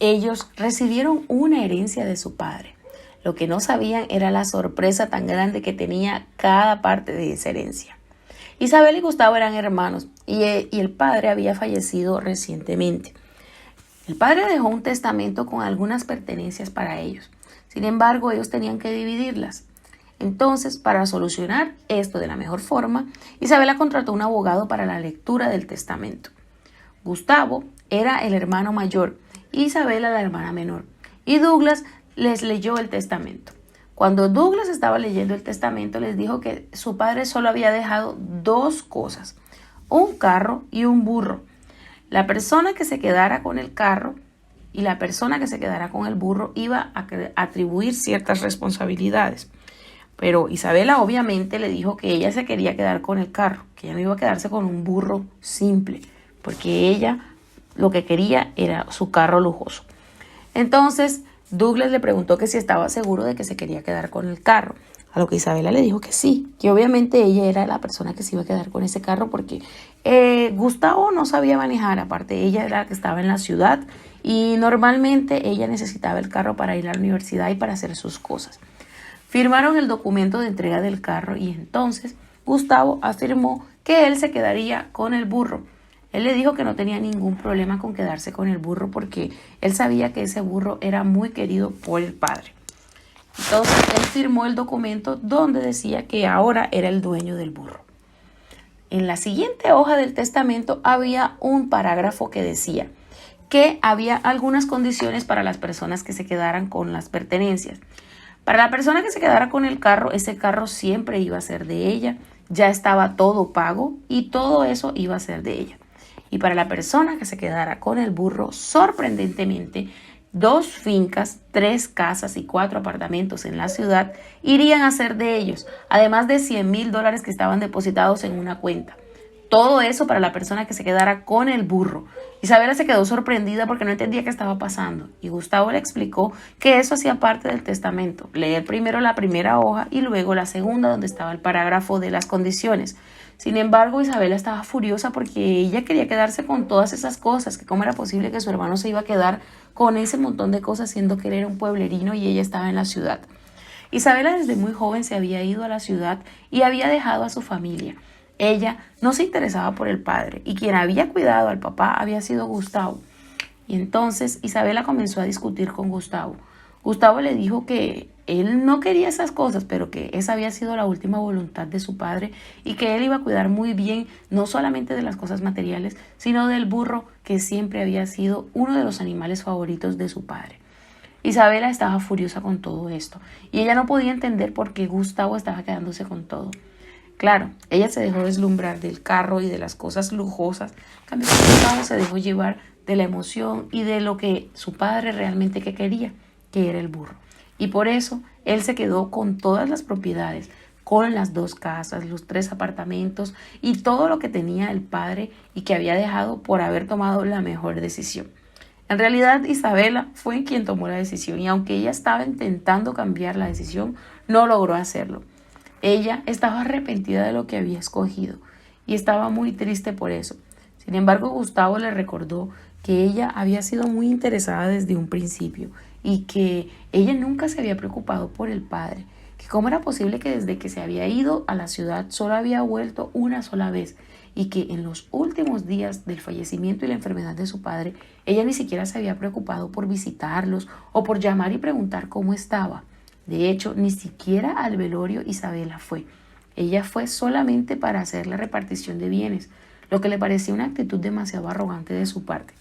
ellos recibieron una herencia de su padre. Lo que no sabían era la sorpresa tan grande que tenía cada parte de esa herencia. Isabel y Gustavo eran hermanos y el padre había fallecido recientemente. El padre dejó un testamento con algunas pertenencias para ellos. Sin embargo, ellos tenían que dividirlas. Entonces, para solucionar esto de la mejor forma, Isabela contrató un abogado para la lectura del testamento. Gustavo era el hermano mayor y Isabela la hermana menor. Y Douglas les leyó el testamento. Cuando Douglas estaba leyendo el testamento, les dijo que su padre solo había dejado dos cosas: un carro y un burro. La persona que se quedara con el carro y la persona que se quedara con el burro iba a atribuir ciertas responsabilidades. Pero Isabela obviamente le dijo que ella se quería quedar con el carro, que ella no iba a quedarse con un burro simple, porque ella lo que quería era su carro lujoso. Entonces Douglas le preguntó que si estaba seguro de que se quería quedar con el carro, a lo que Isabela le dijo que sí, que obviamente ella era la persona que se iba a quedar con ese carro porque Gustavo no sabía manejar, aparte ella era la que estaba en la ciudad y normalmente ella necesitaba el carro para ir a la universidad y para hacer sus cosas. Firmaron el documento de entrega del carro y entonces Gustavo afirmó que él se quedaría con el burro. Él le dijo que no tenía ningún problema con quedarse con el burro porque él sabía que ese burro era muy querido por el padre. Entonces él firmó el documento donde decía que ahora era el dueño del burro. En la siguiente hoja del testamento había un parágrafo que decía que había algunas condiciones para las personas que se quedaran con las pertenencias. Para la persona que se quedara con el carro, ese carro siempre iba a ser de ella, ya estaba todo pago y todo eso iba a ser de ella. Y para la persona que se quedara con el burro, sorprendentemente, 2 fincas, 3 casas y 4 apartamentos en la ciudad irían a ser de ellos, además de $100,000 que estaban depositados en una cuenta. Todo eso para la persona que se quedara con el burro. Isabela se quedó sorprendida porque no entendía qué estaba pasando y Gustavo le explicó que eso hacía parte del testamento. Leer primero la primera hoja y luego la segunda donde estaba el parágrafo de las condiciones. Sin embargo, Isabela estaba furiosa porque ella quería quedarse con todas esas cosas, que cómo era posible que su hermano se iba a quedar con ese montón de cosas siendo que él era un pueblerino y ella estaba en la ciudad. Isabela desde muy joven se había ido a la ciudad y había dejado a su familia. Ella no se interesaba por el padre y quien había cuidado al papá había sido Gustavo. Y entonces Isabela comenzó a discutir con Gustavo. Gustavo le dijo que él no quería esas cosas, pero que esa había sido la última voluntad de su padre y que él iba a cuidar muy bien no solamente de las cosas materiales, sino del burro que siempre había sido uno de los animales favoritos de su padre. Isabela estaba furiosa con todo esto y ella no podía entender por qué Gustavo estaba quedándose con todo. Claro, ella se dejó deslumbrar del carro y de las cosas lujosas. En cambio, Gustavo se dejó llevar de la emoción y de lo que su padre realmente quería, que era el burro. Y por eso él se quedó con todas las propiedades, con las 2 casas, los 3 apartamentos y todo lo que tenía el padre y que había dejado por haber tomado la mejor decisión. En realidad, Isabela fue quien tomó la decisión y aunque ella estaba intentando cambiar la decisión, no logró hacerlo. Ella estaba arrepentida de lo que había escogido y estaba muy triste por eso. Sin embargo, Gustavo le recordó que ella había sido muy interesada desde un principio y que ella nunca se había preocupado por el padre, que cómo era posible que desde que se había ido a la ciudad solo había vuelto una sola vez y que en los últimos días del fallecimiento y la enfermedad de su padre, ella ni siquiera se había preocupado por visitarlos o por llamar y preguntar cómo estaba. De hecho, ni siquiera al velorio Isabela fue. Ella fue solamente para hacer la repartición de bienes, lo que le parecía una actitud demasiado arrogante de su parte.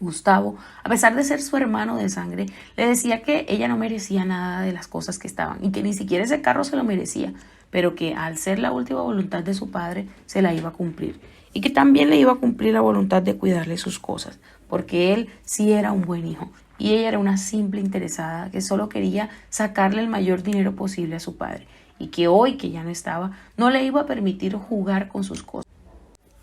Gustavo, a pesar de ser su hermano de sangre, le decía que ella no merecía nada de las cosas que estaban y que ni siquiera ese carro se lo merecía, pero que al ser la última voluntad de su padre, se la iba a cumplir y que también le iba a cumplir la voluntad de cuidarle sus cosas, porque él sí era un buen hijo. Y ella era una simple interesada que solo quería sacarle el mayor dinero posible a su padre y que hoy que ya no estaba, no le iba a permitir jugar con sus cosas.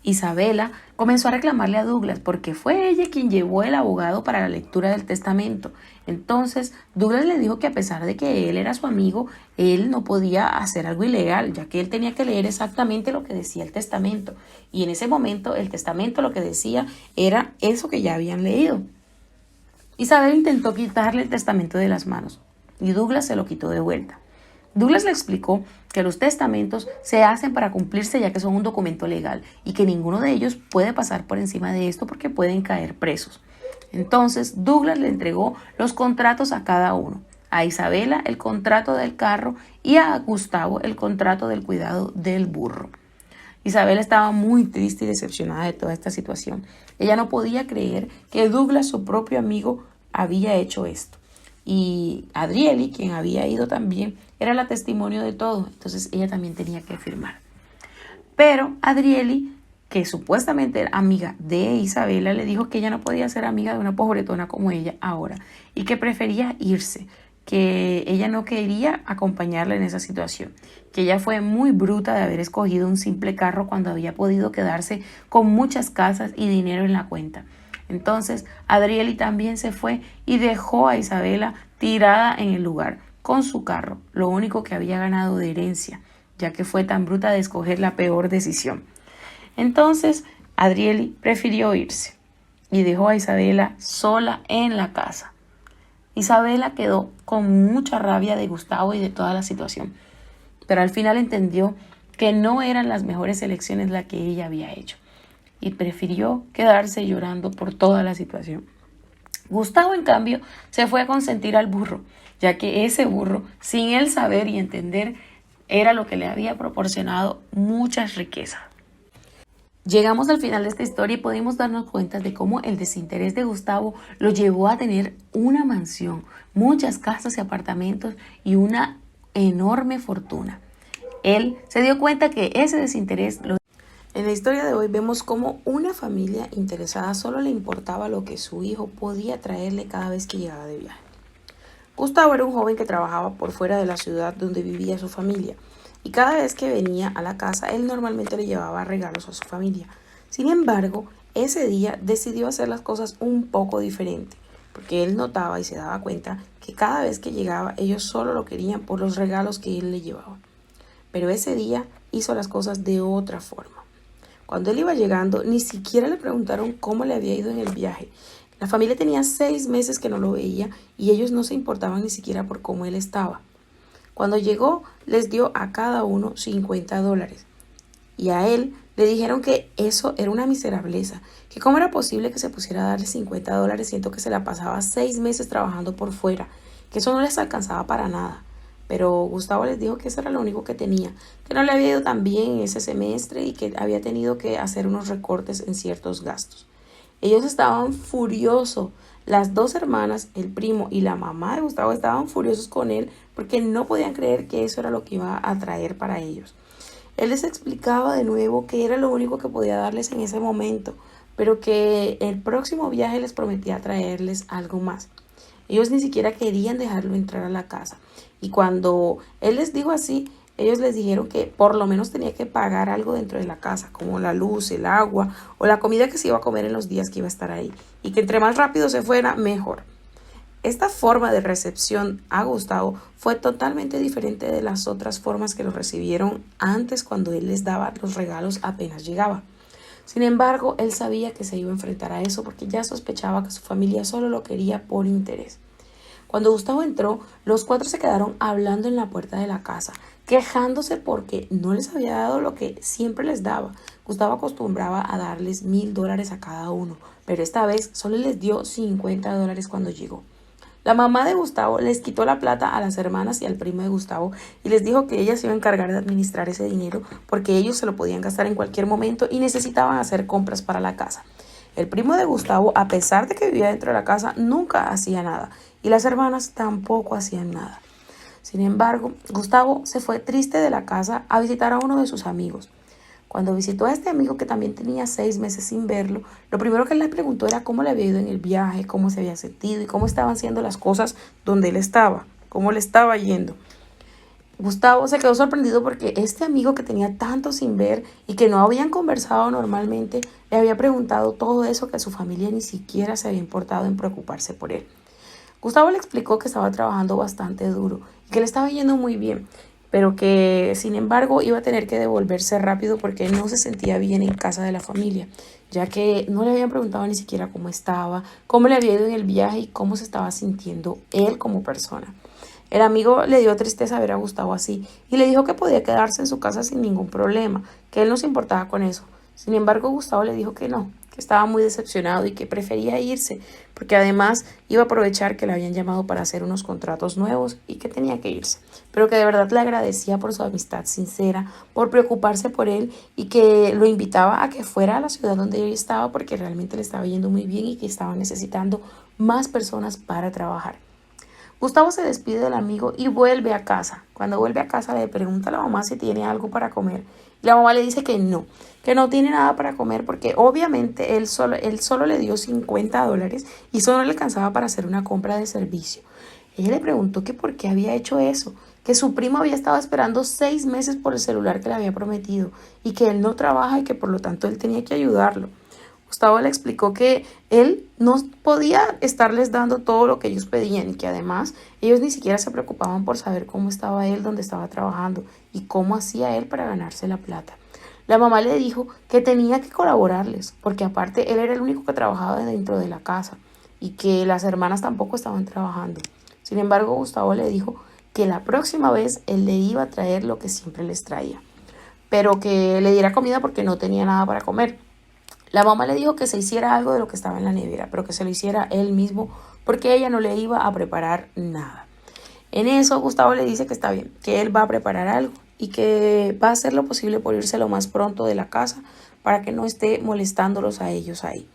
Isabela comenzó a reclamarle a Douglas porque fue ella quien llevó el abogado para la lectura del testamento. Entonces Douglas le dijo que a pesar de que él era su amigo, él no podía hacer algo ilegal, ya que él tenía que leer exactamente lo que decía el testamento. Y en ese momento el testamento lo que decía era eso que ya habían leído. Isabel intentó quitarle el testamento de las manos y Douglas se lo quitó de vuelta. Douglas le explicó que los testamentos se hacen para cumplirse ya que son un documento legal y que ninguno de ellos puede pasar por encima de esto porque pueden caer presos. Entonces Douglas le entregó los contratos a cada uno. A Isabela el contrato del carro y a Gustavo el contrato del cuidado del burro. Isabela estaba muy triste y decepcionada de toda esta situación. Ella no podía creer que Douglas, su propio amigo, había hecho esto. Y Adrieli, quien había ido también, era la testimonio de todo. Entonces ella también tenía que firmar. Pero Adrieli, que supuestamente era amiga de Isabela, le dijo que ella no podía ser amiga de una pobretona como ella ahora y que prefería irse, que ella no quería acompañarla en esa situación, que ella fue muy bruta de haber escogido un simple carro cuando había podido quedarse con muchas casas y dinero en la cuenta. Entonces Adrieli también se fue y dejó a Isabela tirada en el lugar con su carro, lo único que había ganado de herencia, ya que fue tan bruta de escoger la peor decisión. Entonces Adrieli prefirió irse y dejó a Isabela sola en la casa. Isabela quedó con mucha rabia de Gustavo y de toda la situación, pero al final entendió que no eran las mejores elecciones las que ella había hecho y prefirió quedarse llorando por toda la situación. Gustavo, en cambio, se fue a consentir al burro, ya que ese burro, sin él saber y entender, era lo que le había proporcionado muchas riquezas. Llegamos al final de esta historia y pudimos darnos cuenta de cómo el desinterés de Gustavo lo llevó a tener una mansión, muchas casas y apartamentos y una enorme fortuna. Él se dio cuenta que ese desinterés lo... En la historia de hoy vemos cómo una familia interesada solo le importaba lo que su hijo podía traerle cada vez que llegaba de viaje. Gustavo era un joven que trabajaba por fuera de la ciudad donde vivía su familia. Y cada vez que venía a la casa, él normalmente le llevaba regalos a su familia. Sin embargo, ese día decidió hacer las cosas un poco diferente, porque él notaba y se daba cuenta que cada vez que llegaba, ellos solo lo querían por los regalos que él le llevaba. Pero ese día hizo las cosas de otra forma. Cuando él iba llegando, ni siquiera le preguntaron cómo le había ido en el viaje. La familia tenía 6 meses que no lo veía y ellos no se importaban ni siquiera por cómo él estaba. Cuando llegó, les dio a cada uno $50 y a él le dijeron que eso era una miserableza, que cómo era posible que se pusiera a darle $50 siendo que se la pasaba 6 meses trabajando por fuera, que eso no les alcanzaba para nada. Pero Gustavo les dijo que eso era lo único que tenía, que no le había ido tan bien ese semestre y que había tenido que hacer unos recortes en ciertos gastos. Ellos estaban furiosos. Las 2 hermanas, el primo y la mamá de Gustavo estaban furiosos con él porque no podían creer que eso era lo que iba a traer para ellos. Él les explicaba de nuevo que era lo único que podía darles en ese momento, pero que el próximo viaje les prometía traerles algo más. Ellos ni siquiera querían dejarlo entrar a la casa. Y cuando él les dijo así, ellos les dijeron que por lo menos tenía que pagar algo dentro de la casa, como la luz, el agua o la comida que se iba a comer en los días que iba a estar ahí. Y que entre más rápido se fuera, mejor. Esta forma de recepción a Gustavo fue totalmente diferente de las otras formas que lo recibieron antes cuando él les daba los regalos apenas llegaba. Sin embargo, él sabía que se iba a enfrentar a eso porque ya sospechaba que su familia solo lo quería por interés. Cuando Gustavo entró, los 4 se quedaron hablando en la puerta de la casa, quejándose porque no les había dado lo que siempre les daba. Gustavo acostumbraba a darles $1,000 a cada uno, pero esta vez solo les dio $50 cuando llegó. La mamá de Gustavo les quitó la plata a las hermanas y al primo de Gustavo y les dijo que ella se iba a encargar de administrar ese dinero porque ellos se lo podían gastar en cualquier momento y necesitaban hacer compras para la casa. El primo de Gustavo, a pesar de que vivía dentro de la casa, nunca hacía nada y las hermanas tampoco hacían nada. Sin embargo, Gustavo se fue triste de la casa a visitar a uno de sus amigos. Cuando visitó a este amigo que también tenía 6 meses sin verlo, lo primero que él le preguntó era cómo le había ido en el viaje, cómo se había sentido y cómo estaban siendo las cosas donde él estaba, cómo le estaba yendo. Gustavo se quedó sorprendido porque este amigo que tenía tanto sin ver y que no habían conversado normalmente, le había preguntado todo eso que a su familia ni siquiera se había importado en preocuparse por él. Gustavo le explicó que estaba trabajando bastante duro y que le estaba yendo muy bien, pero que sin embargo iba a tener que devolverse rápido porque no se sentía bien en casa de la familia ya que no le habían preguntado ni siquiera cómo estaba, cómo le había ido en el viaje y cómo se estaba sintiendo él como persona. El amigo le dio tristeza ver a Gustavo así y le dijo que podía quedarse en su casa sin ningún problema, que él no se importaba con eso. Sin embargo, Gustavo le dijo que no, que estaba muy decepcionado y que prefería irse, porque además iba a aprovechar que le habían llamado para hacer unos contratos nuevos y que tenía que irse, pero que de verdad le agradecía por su amistad sincera, por preocuparse por él y que lo invitaba a que fuera a la ciudad donde él estaba porque realmente le estaba yendo muy bien y que estaba necesitando más personas para trabajar. Gustavo se despide del amigo y vuelve a casa. Cuando vuelve a casa le pregunta a la mamá si tiene algo para comer. Y la mamá le dice que no tiene nada para comer porque obviamente él solo le dio $50 y solo le alcanzaba para hacer una compra de servicio. Ella le preguntó que por qué había hecho eso, que su primo había estado esperando 6 meses por el celular que le había prometido y que él no trabaja y que por lo tanto él tenía que ayudarlo. Gustavo le explicó que él no podía estarles dando todo lo que ellos pedían y que además ellos ni siquiera se preocupaban por saber cómo estaba él, dónde estaba trabajando y cómo hacía él para ganarse la plata. La mamá le dijo que tenía que colaborarles porque aparte él era el único que trabajaba dentro de la casa y que las hermanas tampoco estaban trabajando. Sin embargo, Gustavo le dijo que la próxima vez él le iba a traer lo que siempre les traía, pero que le diera comida porque no tenía nada para comer. La mamá le dijo que se hiciera algo de lo que estaba en la nevera, pero que se lo hiciera él mismo porque ella no le iba a preparar nada. En eso Gustavo le dice que está bien, que él va a preparar algo y que va a hacer lo posible por irse lo más pronto de la casa para que no esté molestándolos a ellos ahí.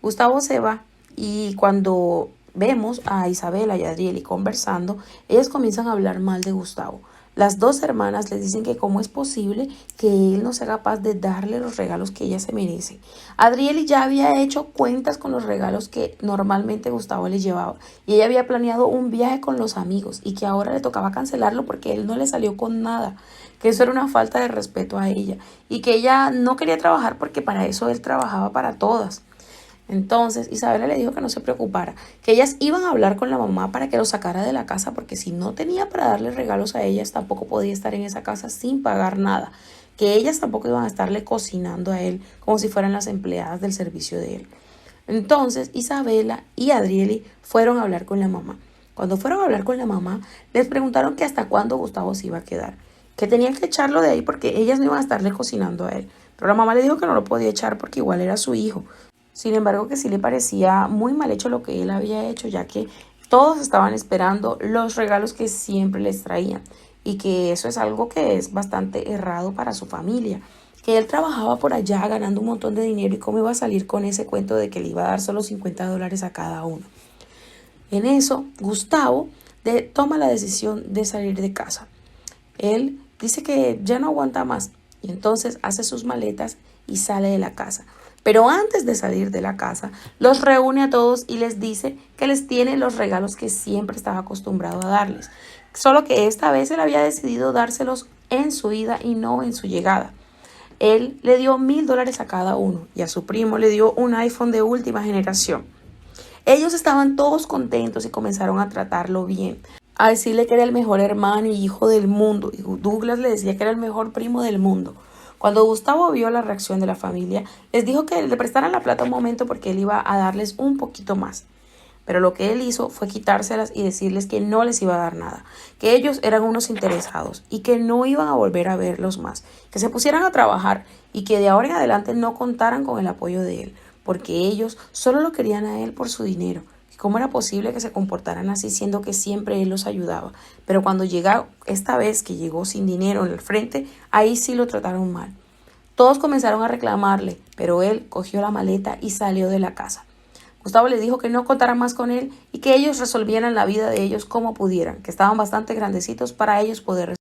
Gustavo se va y cuando vemos a Isabela y a Adrieli conversando, ellas comienzan a hablar mal de Gustavo. Las dos hermanas le dicen que cómo es posible que él no sea capaz de darle los regalos que ella se merece. Adrieli ya había hecho cuentas con los regalos que normalmente Gustavo le llevaba y ella había planeado un viaje con los amigos y que ahora le tocaba cancelarlo porque él no le salió con nada, que eso era una falta de respeto a ella y que ella no quería trabajar porque para eso él trabajaba para todas. Entonces Isabela le dijo que no se preocupara, que ellas iban a hablar con la mamá para que lo sacara de la casa porque si no tenía para darle regalos a ellas tampoco podía estar en esa casa sin pagar nada, que ellas tampoco iban a estarle cocinando a él como si fueran las empleadas del servicio de él. Entonces Isabela y Adrieli fueron a hablar con la mamá. Cuando fueron a hablar con la mamá les preguntaron que hasta cuándo Gustavo se iba a quedar, que tenían que echarlo de ahí porque ellas no iban a estarle cocinando a él, pero la mamá le dijo que no lo podía echar porque igual era su hijo. Sin embargo, que sí le parecía muy mal hecho lo que él había hecho, ya que todos estaban esperando los regalos que siempre les traían y que eso es algo que es bastante errado para su familia, que él trabajaba por allá ganando un montón de dinero y cómo iba a salir con ese cuento de que le iba a dar solo $50 a cada uno. En eso, Gustavo toma la decisión de salir de casa. Él dice que ya no aguanta más y entonces hace sus maletas y sale de la casa. Pero antes de salir de la casa, los reúne a todos y les dice que les tiene los regalos que siempre estaba acostumbrado a darles. Solo que esta vez él había decidido dárselos en su ida y no en su llegada. Él le dio $1,000 a cada uno y a su primo le dio un iPhone de última generación. Ellos estaban todos contentos y comenzaron a tratarlo bien, a decirle que era el mejor hermano y hijo del mundo. Y Douglas le decía que era el mejor primo del mundo. Cuando Gustavo vio la reacción de la familia, les dijo que le prestaran la plata un momento porque él iba a darles un poquito más. Pero lo que él hizo fue quitárselas y decirles que no les iba a dar nada, que ellos eran unos interesados y que no iban a volver a verlos más, que se pusieran a trabajar y que de ahora en adelante no contaran con el apoyo de él, porque ellos solo lo querían a él por su dinero. ¿Cómo era posible que se comportaran así siendo que siempre él los ayudaba? Pero cuando llegó, esta vez que llegó sin dinero en el frente, ahí sí lo trataron mal. Todos comenzaron a reclamarle, pero él cogió la maleta y salió de la casa. Gustavo les dijo que no contaran más con él y que ellos resolvieran la vida de ellos como pudieran, que estaban bastante grandecitos para ellos poder resolver.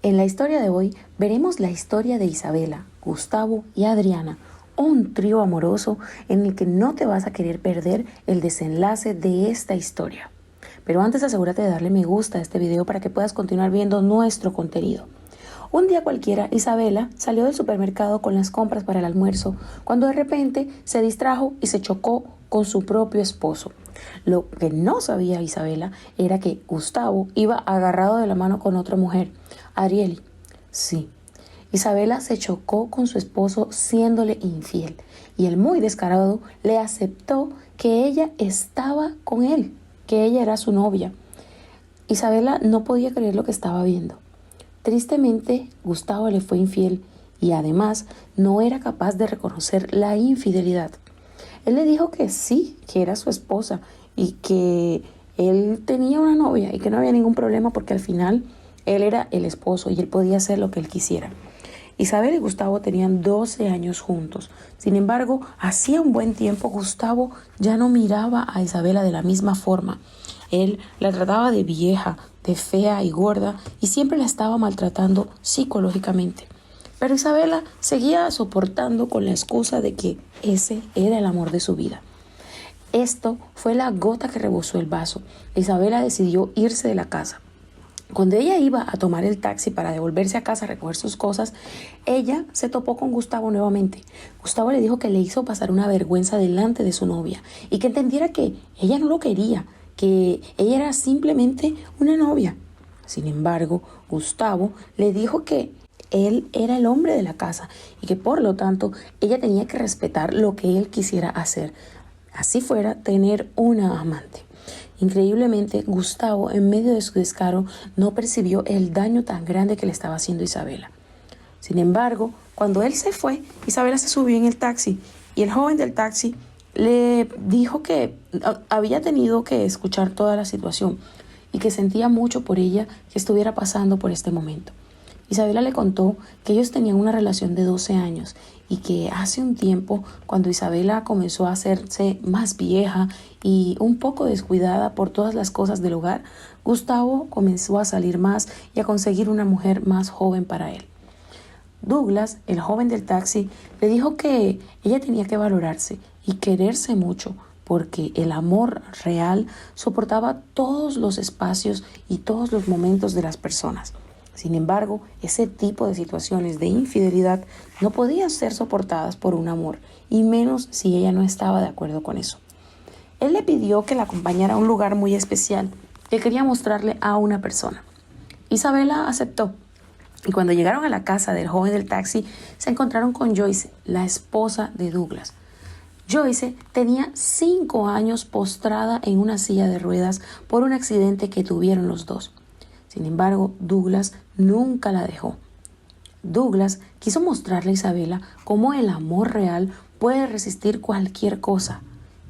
En la historia de hoy veremos la historia de Isabela, Gustavo y Adriana, un trío amoroso en el que no te vas a querer perder el desenlace de esta historia. Pero antes asegúrate de darle me gusta a este video para que puedas continuar viendo nuestro contenido. Un día cualquiera, Isabela salió del supermercado con las compras para el almuerzo cuando de repente se distrajo y se chocó con su propio esposo. Lo que no sabía Isabela era que Gustavo iba agarrado de la mano con otra mujer, Adrieli. Sí. Isabela se chocó con su esposo siéndole infiel y el muy descarado le aceptó que ella estaba con él, que ella era su novia. Isabela no podía creer lo que estaba viendo. Tristemente, Gustavo le fue infiel y además no era capaz de reconocer la infidelidad. Él le dijo que sí, que era su esposa y que él tenía una novia y que no había ningún problema porque al final él era el esposo y él podía hacer lo que él quisiera. Isabel y Gustavo tenían 12 años juntos. Sin embargo, hacía un buen tiempo Gustavo ya no miraba a Isabela de la misma forma. Él la trataba de vieja, de fea y gorda y siempre la estaba maltratando psicológicamente. Pero Isabela seguía soportando con la excusa de que ese era el amor de su vida. Esto fue la gota que rebosó el vaso. Isabela decidió irse de la casa. Cuando ella iba a tomar el taxi para devolverse a casa a recoger sus cosas, ella se topó con Gustavo nuevamente. Gustavo le dijo que le hizo pasar una vergüenza delante de su novia y que entendiera que ella no lo quería, que ella era simplemente una novia. Sin embargo, Gustavo le dijo que él era el hombre de la casa y que por lo tanto ella tenía que respetar lo que él quisiera hacer. Así fuera tener una amante. Increíblemente, Gustavo, en medio de su descaro, no percibió el daño tan grande que le estaba haciendo Isabela. Sin embargo, cuando él se fue, Isabela se subió en el taxi y el joven del taxi le dijo que había tenido que escuchar toda la situación y que sentía mucho por ella que estuviera pasando por este momento. Isabela le contó que ellos tenían una relación de 12 años y que hace un tiempo, cuando Isabela comenzó a hacerse más vieja y un poco descuidada por todas las cosas del hogar, Gustavo comenzó a salir más y a conseguir una mujer más joven para él. Douglas, el joven del taxi, le dijo que ella tenía que valorarse y quererse mucho, porque el amor real soportaba todos los espacios y todos los momentos de las personas. Sin embargo, ese tipo de situaciones de infidelidad no podían ser soportadas por un amor, y menos si ella no estaba de acuerdo con eso. Él le pidió que la acompañara a un lugar muy especial que quería mostrarle a una persona. Isabela aceptó, y cuando llegaron a la casa del joven del taxi, se encontraron con Joyce, la esposa de Douglas. Joyce tenía 5 años postrada en una silla de ruedas por un accidente que tuvieron los dos. Sin embargo, Douglas nunca la dejó. Douglas quiso mostrarle a Isabela cómo el amor real puede resistir cualquier cosa.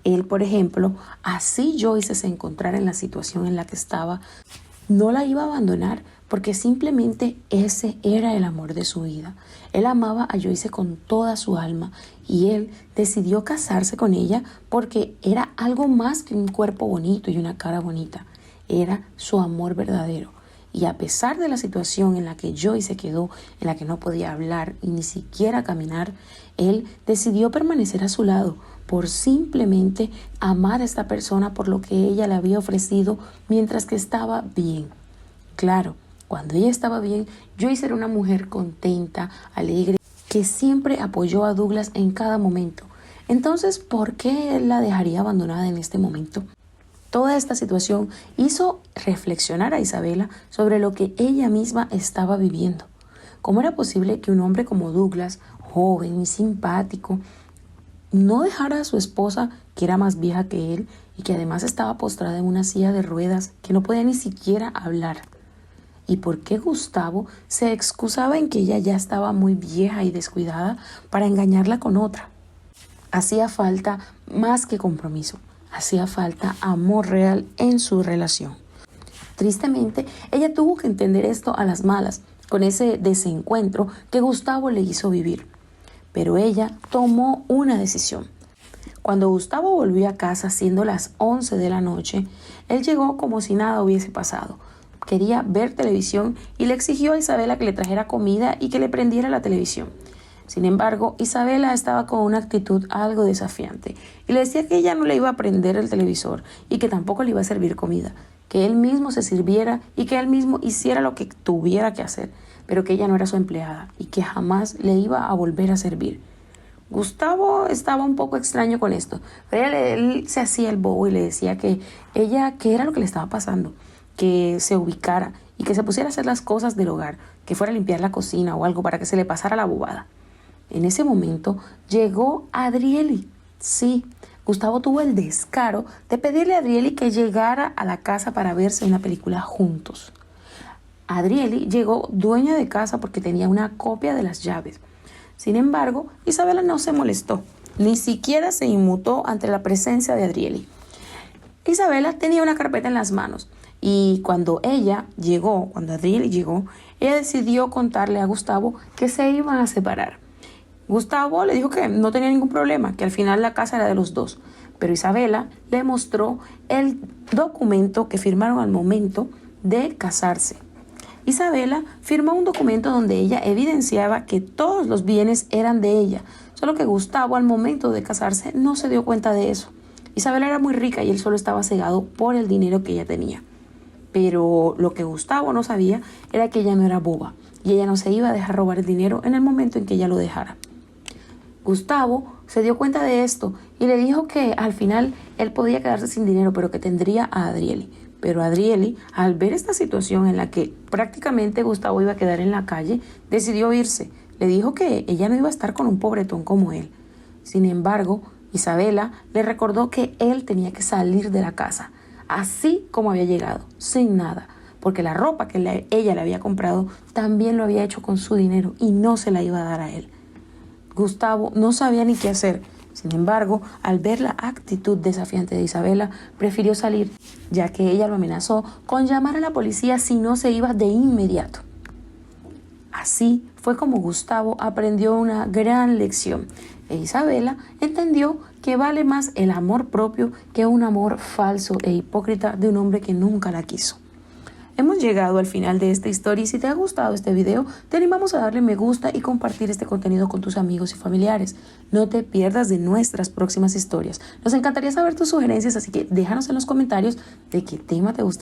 Él, por ejemplo, así Joyce se encontrara en la situación en la que estaba, no la iba a abandonar porque simplemente ese era el amor de su vida. Él amaba a Joyce con toda su alma y él decidió casarse con ella porque era algo más que un cuerpo bonito y una cara bonita. Era su amor verdadero. Y a pesar de la situación en la que Joyce se quedó, en la que no podía hablar y ni siquiera caminar, él decidió permanecer a su lado por simplemente amar a esta persona por lo que ella le había ofrecido mientras que estaba bien. Claro, cuando ella estaba bien, Joyce era una mujer contenta, alegre, que siempre apoyó a Douglas en cada momento. Entonces, ¿por qué él la dejaría abandonada en este momento? Toda esta situación hizo reflexionar a Isabela sobre lo que ella misma estaba viviendo. ¿Cómo era posible que un hombre como Douglas, joven y simpático, no dejara a su esposa, que era más vieja que él y que además estaba postrada en una silla de ruedas, que no podía ni siquiera hablar? ¿Y por qué Gustavo se excusaba en que ella ya estaba muy vieja y descuidada para engañarla con otra? Hacía falta más que compromiso. Hacía falta amor real en su relación. Tristemente, ella tuvo que entender esto a las malas, con ese desencuentro que Gustavo le hizo vivir. Pero ella tomó una decisión. Cuando Gustavo volvió a casa siendo las 11 de la noche, él llegó como si nada hubiese pasado. Quería ver televisión y le exigió a Isabela que le trajera comida y que le prendiera la televisión. Sin embargo, Isabela estaba con una actitud algo desafiante y le decía que ella no le iba a prender el televisor y que tampoco le iba a servir comida, que él mismo se sirviera y que él mismo hiciera lo que tuviera que hacer, pero que ella no era su empleada y que jamás le iba a volver a servir. Gustavo estaba un poco extraño con esto, pero él se hacía el bobo y le decía que ella, qué era lo que le estaba pasando, que se ubicara y que se pusiera a hacer las cosas del hogar, que fuera a limpiar la cocina o algo para que se le pasara la bobada. En ese momento llegó Adrieli. Sí, Gustavo tuvo el descaro de pedirle a Adrieli que llegara a la casa para verse una película juntos. Adrieli llegó dueña de casa porque tenía una copia de las llaves. Sin embargo, Isabela no se molestó, ni siquiera se inmutó ante la presencia de Adrieli. Isabela tenía una carpeta en las manos y cuando Adrieli llegó, ella decidió contarle a Gustavo que se iban a separar. Gustavo le dijo que no tenía ningún problema, que al final la casa era de los dos, pero Isabela le mostró el documento que firmaron al momento de casarse. Isabela firmó un documento donde ella evidenciaba que todos los bienes eran de ella, solo que Gustavo al momento de casarse no se dio cuenta de eso. Isabela era muy rica y él solo estaba cegado por el dinero que ella tenía. Pero lo que Gustavo no sabía era que ella no era boba y ella no se iba a dejar robar el dinero en el momento en que ella lo dejara. Gustavo se dio cuenta de esto y le dijo que al final él podía quedarse sin dinero, pero que tendría a Adrieli. Pero Adrieli, al ver esta situación en la que prácticamente Gustavo iba a quedar en la calle, decidió irse. Le dijo que ella no iba a estar con un pobretón como él. Sin embargo, Isabela le recordó que él tenía que salir de la casa, así como había llegado, sin nada, porque la ropa que ella le había comprado también lo había hecho con su dinero y no se la iba a dar a él. Gustavo no sabía ni qué hacer. Sin embargo, al ver la actitud desafiante de Isabela, prefirió salir, ya que ella lo amenazó con llamar a la policía si no se iba de inmediato. Así fue como Gustavo aprendió una gran lección e Isabela entendió que vale más el amor propio que un amor falso e hipócrita de un hombre que nunca la quiso. Hemos llegado al final de esta historia y si te ha gustado este video, te animamos a darle me gusta y compartir este contenido con tus amigos y familiares. No te pierdas de nuestras próximas historias. Nos encantaría saber tus sugerencias, así que déjanos en los comentarios de qué tema te gusta.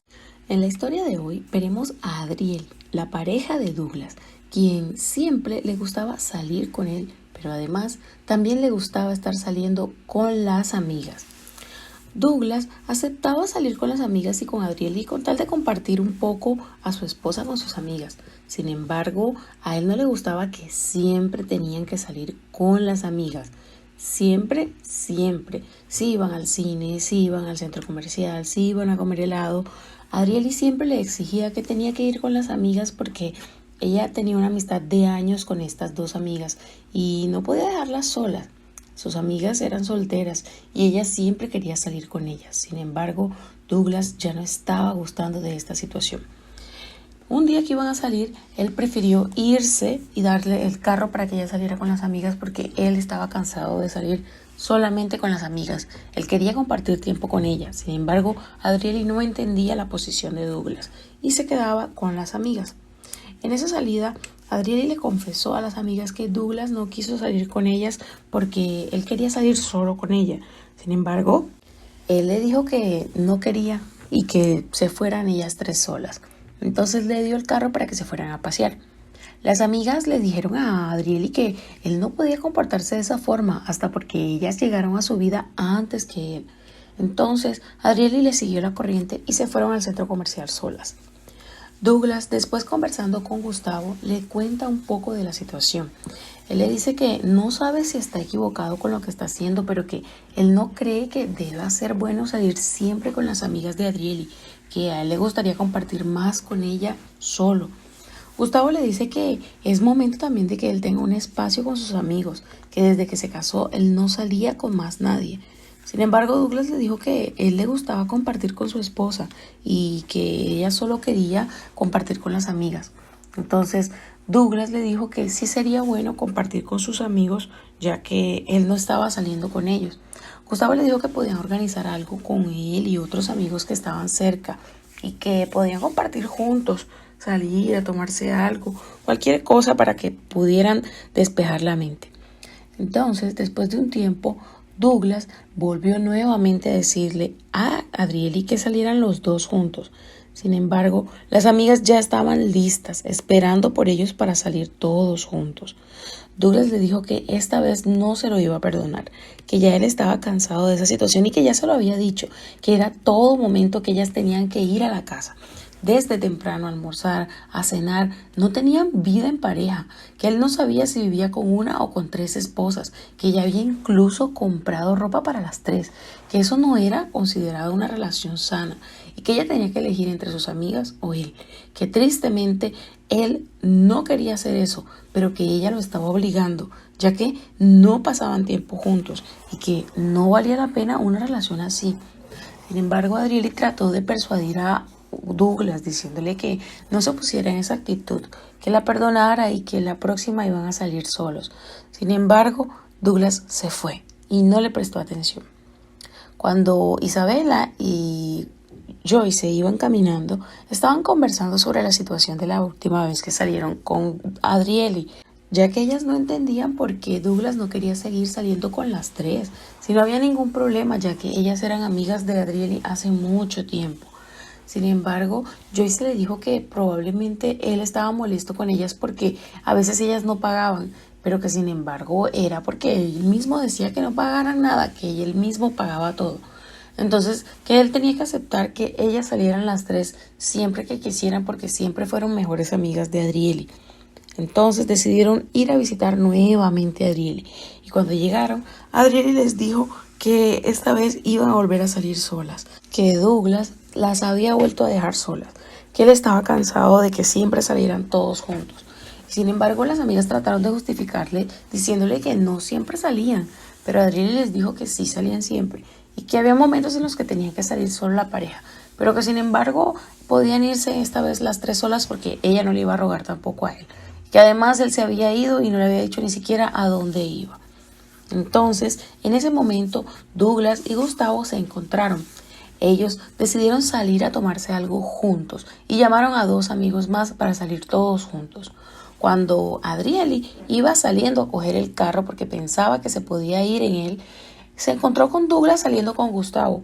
En la historia de hoy veremos a Adriel, la pareja de Douglas, quien siempre le gustaba salir con él, pero además también le gustaba estar saliendo con las amigas. Douglas aceptaba salir con las amigas y con Adrieli con tal de compartir un poco a su esposa con sus amigas. Sin embargo, a él no le gustaba que siempre tenían que salir con las amigas. Siempre. Si iban al cine, si iban al centro comercial, si iban a comer helado, Adrieli siempre le exigía que tenía que ir con las amigas porque ella tenía una amistad de años con estas dos amigas y no podía dejarlas solas. Sus amigas eran solteras y ella siempre quería salir con ellas. Sin embargo, Douglas ya no estaba gustando de esta situación. Un día que iban a salir, él prefirió irse y darle el carro para que ella saliera con las amigas porque él estaba cansado de salir solamente con las amigas. Él quería compartir tiempo con ella. Sin embargo, Adrieli no entendía la posición de Douglas y se quedaba con las amigas. En esa salida, Adrieli le confesó a las amigas que Douglas no quiso salir con ellas porque él quería salir solo con ella. Sin embargo, él le dijo que no quería y que se fueran ellas tres solas. Entonces le dio el carro para que se fueran a pasear. Las amigas le dijeron a Adrieli que él no podía comportarse de esa forma hasta porque ellas llegaron a su vida antes que él. Entonces, Adrieli le siguió la corriente y se fueron al centro comercial solas. Douglas, después conversando con Gustavo, le cuenta un poco de la situación. Él le dice que no sabe si está equivocado con lo que está haciendo, pero que él no cree que deba ser bueno salir siempre con las amigas de Adrieli, que a él le gustaría compartir más con ella solo. Gustavo le dice que es momento también de que él tenga un espacio con sus amigos, que desde que se casó él no salía con más nadie. Sin embargo, Douglas le dijo que él le gustaba compartir con su esposa y que ella solo quería compartir con las amigas. Entonces, Douglas le dijo que sí sería bueno compartir con sus amigos, ya que él no estaba saliendo con ellos. Gustavo le dijo que podían organizar algo con él y otros amigos que estaban cerca y que podían compartir juntos, salir a tomarse algo, cualquier cosa para que pudieran despejar la mente. Entonces, después de un tiempo, Douglas volvió nuevamente a decirle a Adrieli que salieran los dos juntos. Sin embargo, las amigas ya estaban listas, esperando por ellos para salir todos juntos. Douglas le dijo que esta vez no se lo iba a perdonar, que ya él estaba cansado de esa situación y que ya se lo había dicho, que era todo momento que ellas tenían que ir a la casa. desde temprano a almorzar, a cenar, no tenían vida en pareja, que él no sabía si vivía con una o con 3 esposas, que ella había incluso comprado ropa para las 3, que eso no era considerado una relación sana y que ella tenía que elegir entre sus amigas o él, que tristemente él no quería hacer eso, pero que ella lo estaba obligando, ya que no pasaban tiempo juntos y que no valía la pena una relación así. Sin embargo, Adrieli trató de persuadir a Douglas diciéndole que no se pusiera en esa actitud, que la perdonara y que la próxima iban a salir solos. Sin embargo, Douglas se fue y no le prestó atención. Cuando Isabela y Joy se iban caminando, estaban conversando sobre la situación de la última vez que salieron con Adrieli, ya que ellas no entendían por qué Douglas no quería seguir saliendo con las 3, si no había ningún problema, ya que ellas eran amigas de Adrieli hace mucho tiempo. Sin embargo, Joyce le dijo que probablemente él estaba molesto con ellas porque a veces ellas no pagaban, pero que sin embargo era porque él mismo decía que no pagaran nada, que él mismo pagaba todo. Entonces, que él tenía que aceptar que ellas salieran las 3 siempre que quisieran porque siempre fueron mejores amigas de Adrieli. Entonces decidieron ir a visitar nuevamente a Adrieli. Y cuando llegaron, Adrieli les dijo que esta vez iban a volver a salir solas, que Douglas las había vuelto a dejar solas, que él estaba cansado de que siempre salieran todos juntos. Sin embargo, las amigas trataron de justificarle diciéndole que no siempre salían, pero Adrieli les dijo que sí salían siempre y que había momentos en los que tenían que salir solo la pareja, pero que sin embargo podían irse esta vez las 3 solas porque ella no le iba a rogar tampoco a él, que además él se había ido y no le había dicho ni siquiera a dónde iba. Entonces, en ese momento, Douglas y Gustavo se encontraron. Ellos decidieron salir a tomarse algo juntos y llamaron a 2 amigos más para salir todos juntos. Cuando Adrieli iba saliendo a coger el carro porque pensaba que se podía ir en él, se encontró con Douglas saliendo con Gustavo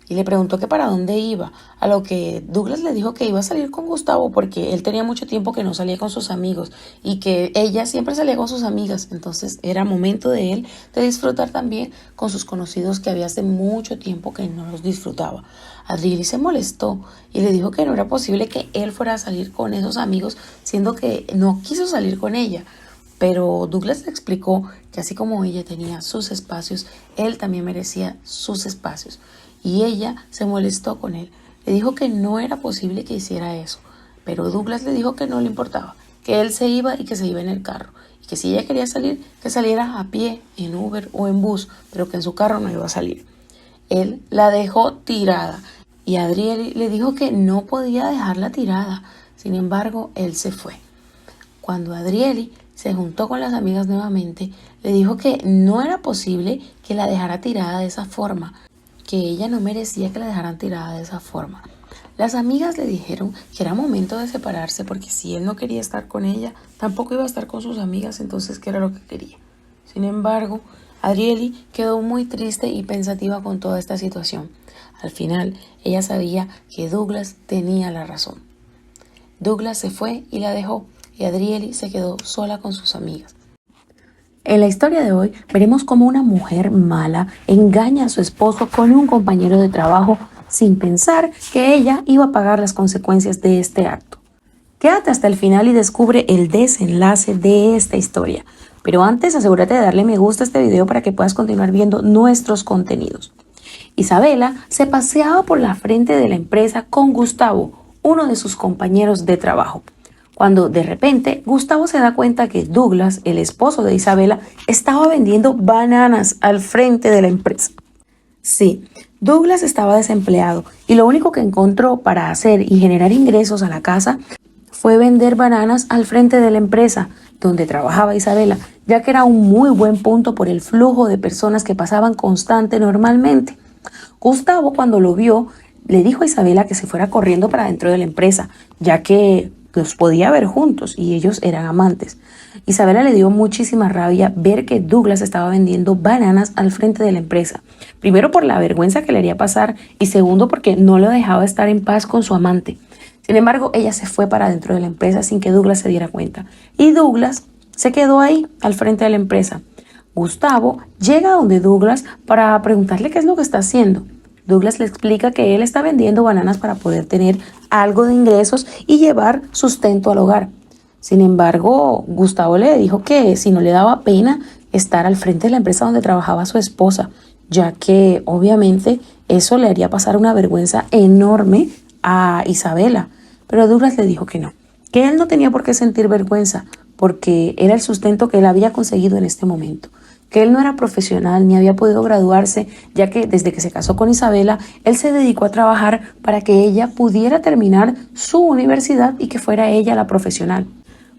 y le preguntó que para dónde iba, a lo que Douglas le dijo que iba a salir con Gustavo porque él tenía mucho tiempo que no salía con sus amigos y que ella siempre salía con sus amigas, entonces era momento de él de disfrutar también con sus conocidos que había hace mucho tiempo que no los disfrutaba. Adrieli se molestó y le dijo que no era posible que él fuera a salir con esos amigos, siendo que no quiso salir con ella. Pero Douglas le explicó que así como ella tenía sus espacios, él también merecía sus espacios. Y ella se molestó con él. Le dijo que no era posible que hiciera eso. Pero Douglas le dijo que no le importaba, que él se iba y que se iba en el carro. Y que si ella quería salir, que saliera a pie, en Uber o en bus, pero que en su carro no iba a salir. Él la dejó tirada y Adrieli le dijo que no podía dejarla tirada. Sin embargo, él se fue. Cuando Adrieli se juntó con las amigas nuevamente, le dijo que no era posible que la dejara tirada de esa forma, que ella no merecía que la dejaran tirada de esa forma. Las amigas le dijeron que era momento de separarse porque si él no quería estar con ella, tampoco iba a estar con sus amigas, entonces ¿qué era lo que quería? Sin embargo, Adrieli quedó muy triste y pensativa con toda esta situación. Al final, ella sabía que Douglas tenía la razón. Douglas se fue y la dejó, y Adrieli se quedó sola con sus amigas. En la historia de hoy veremos cómo una mujer mala engaña a su esposo con un compañero de trabajo sin pensar que ella iba a pagar las consecuencias de este acto. Quédate hasta el final y descubre el desenlace de esta historia. Pero antes asegúrate de darle me gusta a este video para que puedas continuar viendo nuestros contenidos. Isabela se paseaba por la frente de la empresa con Gustavo, uno de sus compañeros de trabajo, cuando de repente Gustavo se da cuenta que Douglas, el esposo de Isabela, estaba vendiendo bananas al frente de la empresa. Sí, Douglas estaba desempleado y lo único que encontró para hacer y generar ingresos a la casa fue vender bananas al frente de la empresa donde trabajaba Isabela, ya que era un muy buen punto por el flujo de personas que pasaban constante normalmente. Gustavo, cuando lo vio, le dijo a Isabela que se fuera corriendo para dentro de la empresa, ya que los podía ver juntos y ellos eran amantes. Isabela le dio muchísima rabia ver que Douglas estaba vendiendo bananas al frente de la empresa. Primero por la vergüenza que le haría pasar y segundo porque no lo dejaba estar en paz con su amante. Sin embargo, ella se fue para dentro de la empresa sin que Douglas se diera cuenta. Y Douglas se quedó ahí al frente de la empresa. Gustavo llega donde Douglas para preguntarle qué es lo que está haciendo. Douglas le explica que él está vendiendo bananas para poder tener algo de ingresos y llevar sustento al hogar. Sin embargo, Gustavo le dijo que si no le daba pena estar al frente de la empresa donde trabajaba su esposa, ya que obviamente eso le haría pasar una vergüenza enorme a Isabela. Pero Douglas le dijo que él no tenía por qué sentir vergüenza, porque era el sustento que él había conseguido en este momento, que él no era profesional ni había podido graduarse, ya que desde que se casó con Isabela, él se dedicó a trabajar para que ella pudiera terminar su universidad y que fuera ella la profesional.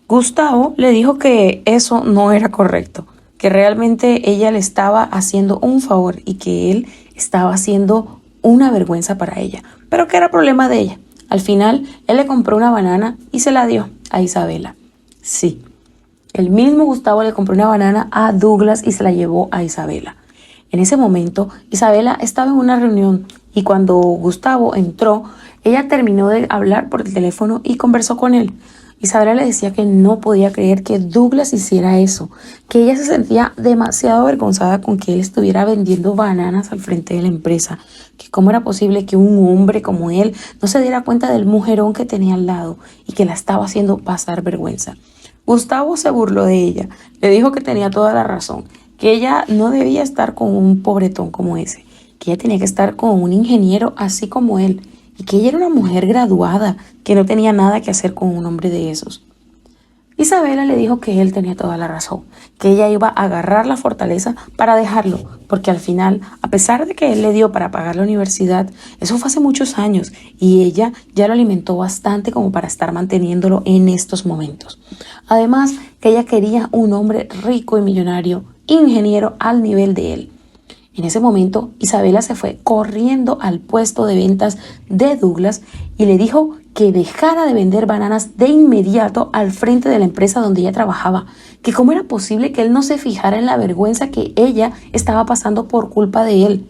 Gustavo le dijo que eso no era correcto, que realmente ella le estaba haciendo un favor y que él estaba haciendo una vergüenza para ella, pero que era problema de ella. Al final, él le compró una banana y se la dio a Isabela. Sí, el mismo Gustavo le compró una banana a Douglas y se la llevó a Isabela. En ese momento, Isabela estaba en una reunión y cuando Gustavo entró, ella terminó de hablar por el teléfono y conversó con él. Isabela le decía que no podía creer que Douglas hiciera eso, que ella se sentía demasiado avergonzada con que él estuviera vendiendo bananas al frente de la empresa, que cómo era posible que un hombre como él no se diera cuenta del mujerón que tenía al lado y que la estaba haciendo pasar vergüenza. Gustavo se burló de ella, le dijo que tenía toda la razón, que ella no debía estar con un pobretón como ese, que ella tenía que estar con un ingeniero así como él, y que ella era una mujer graduada, que no tenía nada que hacer con un hombre de esos. Isabela le dijo que él tenía toda la razón, que ella iba a agarrar la fortaleza para dejarlo, porque al final, a pesar de que él le dio para pagar la universidad, eso fue hace muchos años y ella ya lo alimentó bastante como para estar manteniéndolo en estos momentos. Además, que ella quería un hombre rico y millonario, ingeniero al nivel de él. En ese momento, Isabela se fue corriendo al puesto de ventas de Douglas y le dijo que dejara de vender bananas de inmediato al frente de la empresa donde ella trabajaba, que cómo era posible que él no se fijara en la vergüenza que ella estaba pasando por culpa de él.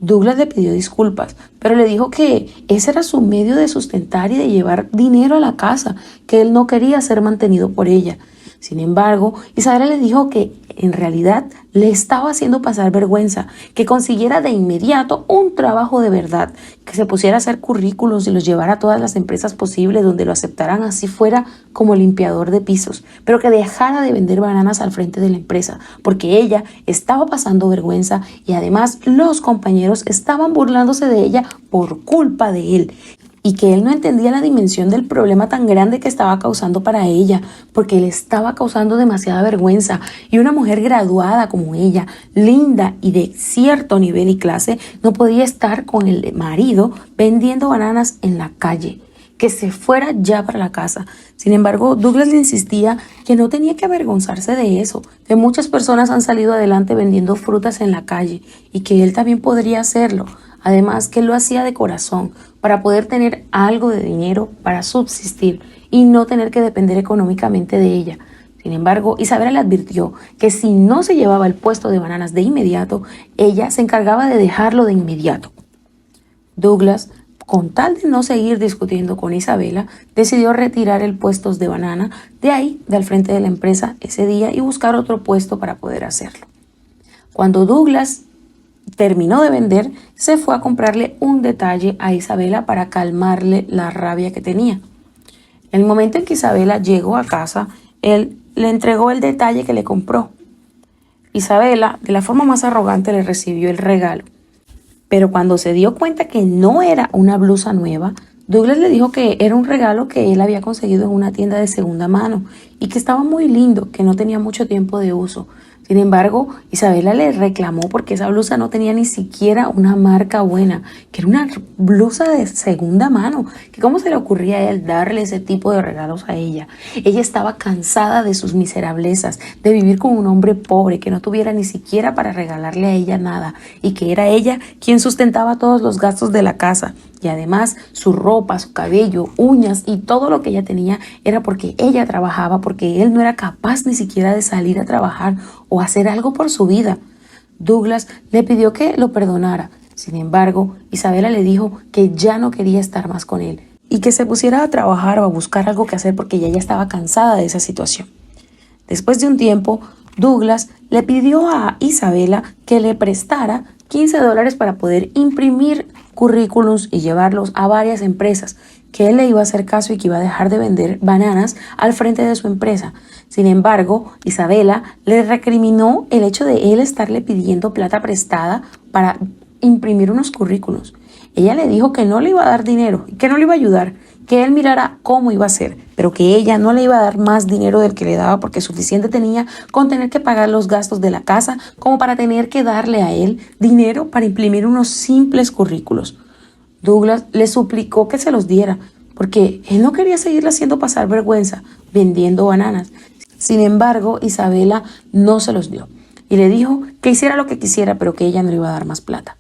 Douglas le pidió disculpas, pero le dijo que ese era su medio de sustentar y de llevar dinero a la casa, que él no quería ser mantenido por ella. Sin embargo, Isabela le dijo que en realidad le estaba haciendo pasar vergüenza, que consiguiera de inmediato un trabajo de verdad, que se pusiera a hacer currículos y los llevara a todas las empresas posibles donde lo aceptaran así fuera como limpiador de pisos, pero que dejara de vender bananas al frente de la empresa, porque ella estaba pasando vergüenza y además los compañeros estaban burlándose de ella por culpa de él. Y que él no entendía la dimensión del problema tan grande que estaba causando para ella, porque le estaba causando demasiada vergüenza. Y una mujer graduada como ella, linda y de cierto nivel y clase, no podía estar con el marido vendiendo bananas en la calle, que se fuera ya para la casa. Sin embargo, Douglas le insistía que no tenía que avergonzarse de eso, que muchas personas han salido adelante vendiendo frutas en la calle y que él también podría hacerlo. Además, que él lo hacía de corazón para poder tener algo de dinero para subsistir y no tener que depender económicamente de ella. Sin embargo, Isabela le advirtió que si no se llevaba el puesto de bananas de inmediato, ella se encargaba de dejarlo de inmediato. Douglas, con tal de no seguir discutiendo con Isabela, decidió retirar el puesto de banana de ahí, del frente de la empresa ese día y buscar otro puesto para poder hacerlo. Cuando Douglas terminó de vender, se fue a comprarle un detalle a Isabela para calmarle la rabia que tenía. En el momento en que Isabela llegó a casa, él le entregó el detalle que le compró. Isabela, de la forma más arrogante, le recibió el regalo. Pero cuando se dio cuenta que no era una blusa nueva, Douglas le dijo que era un regalo que él había conseguido en una tienda de segunda mano y que estaba muy lindo, que no tenía mucho tiempo de uso. Sin embargo, Isabela le reclamó porque esa blusa no tenía ni siquiera una marca buena, que era una blusa de segunda mano, que cómo se le ocurría a él darle ese tipo de regalos a ella. Ella estaba cansada de sus miserablezas, de vivir con un hombre pobre que no tuviera ni siquiera para regalarle a ella nada y que era ella quien sustentaba todos los gastos de la casa. Y además su ropa, su cabello, uñas y todo lo que ella tenía era porque ella trabajaba, porque él no era capaz ni siquiera de salir a trabajar o hacer algo por su vida. Douglas le pidió que lo perdonara. Sin embargo, Isabela le dijo que ya no quería estar más con él y que se pusiera a trabajar o a buscar algo que hacer porque ella ya estaba cansada de esa situación. Después de un tiempo, Douglas le pidió a Isabela que le prestara $15 para poder imprimir currículums y llevarlos a varias empresas, que él le iba a hacer caso y que iba a dejar de vender bananas al frente de su empresa. Sin embargo, Isabela le recriminó el hecho de él estarle pidiendo plata prestada para imprimir unos currículums. Ella le dijo que no le iba a dar dinero, que no le iba a ayudar, que él mirara cómo iba a hacer, pero que ella no le iba a dar más dinero del que le daba porque suficiente tenía con tener que pagar los gastos de la casa como para tener que darle a él dinero para imprimir unos simples currículos. Douglas le suplicó que se los diera porque él no quería seguirle haciendo pasar vergüenza vendiendo bananas. Sin embargo, Isabela no se los dio y le dijo que hiciera lo que quisiera, pero que ella no le iba a dar más plata.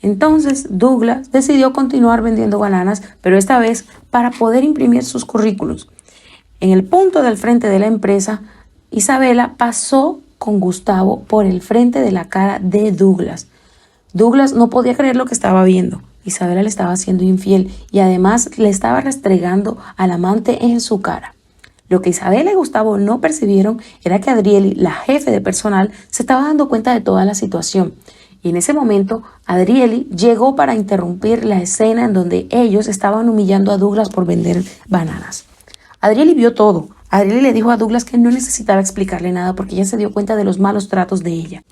Entonces Douglas decidió continuar vendiendo bananas, pero esta vez para poder imprimir sus currículos. En el punto del frente de la empresa, Isabela pasó con Gustavo por el frente de la cara de Douglas. Douglas no podía creer lo que estaba viendo. Isabela le estaba siendo infiel y además le estaba restregando al amante en su cara. Lo que Isabela y Gustavo no percibieron era que Adrieli, la jefe de personal, se estaba dando cuenta de toda la situación. Y en ese momento, Adrieli llegó para interrumpir la escena en donde ellos estaban humillando a Douglas por vender bananas. Adrieli vio todo. Adrieli le dijo a Douglas que no necesitaba explicarle nada porque ella se dio cuenta de los malos tratos de ella.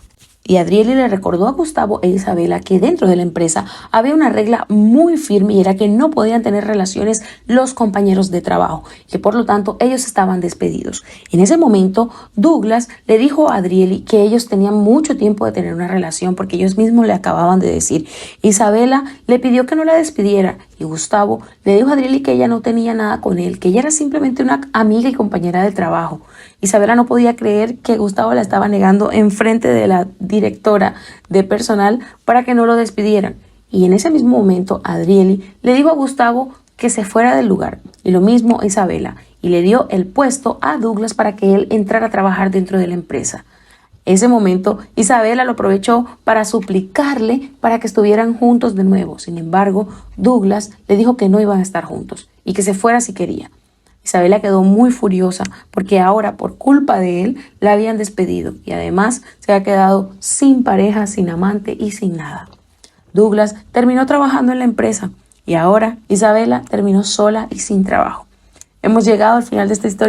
Y Adrieli le recordó a Gustavo e Isabela que dentro de la empresa había una regla muy firme y era que no podían tener relaciones los compañeros de trabajo, que por lo tanto ellos estaban despedidos. En ese momento, Douglas le dijo a Adrieli que ellos tenían mucho tiempo de tener una relación porque ellos mismos le acababan de decir. Isabela le pidió que no la despidiera y Gustavo le dijo a Adrieli que ella no tenía nada con él, que ella era simplemente una amiga y compañera de trabajo. Isabela no podía creer que Gustavo la estaba negando en frente de la directora de personal para que no lo despidieran. Y en ese mismo momento, Adrieli le dijo a Gustavo que se fuera del lugar. Y lo mismo Isabela. Y le dio el puesto a Douglas para que él entrara a trabajar dentro de la empresa. Ese momento, Isabela lo aprovechó para suplicarle para que estuvieran juntos de nuevo. Sin embargo, Douglas le dijo que no iban a estar juntos y que se fuera si quería. Isabela quedó muy furiosa porque ahora, por culpa de él, la habían despedido y además se había quedado sin pareja, sin amante y sin nada. Douglas terminó trabajando en la empresa y ahora Isabela terminó sola y sin trabajo. Hemos llegado al final de esta historia.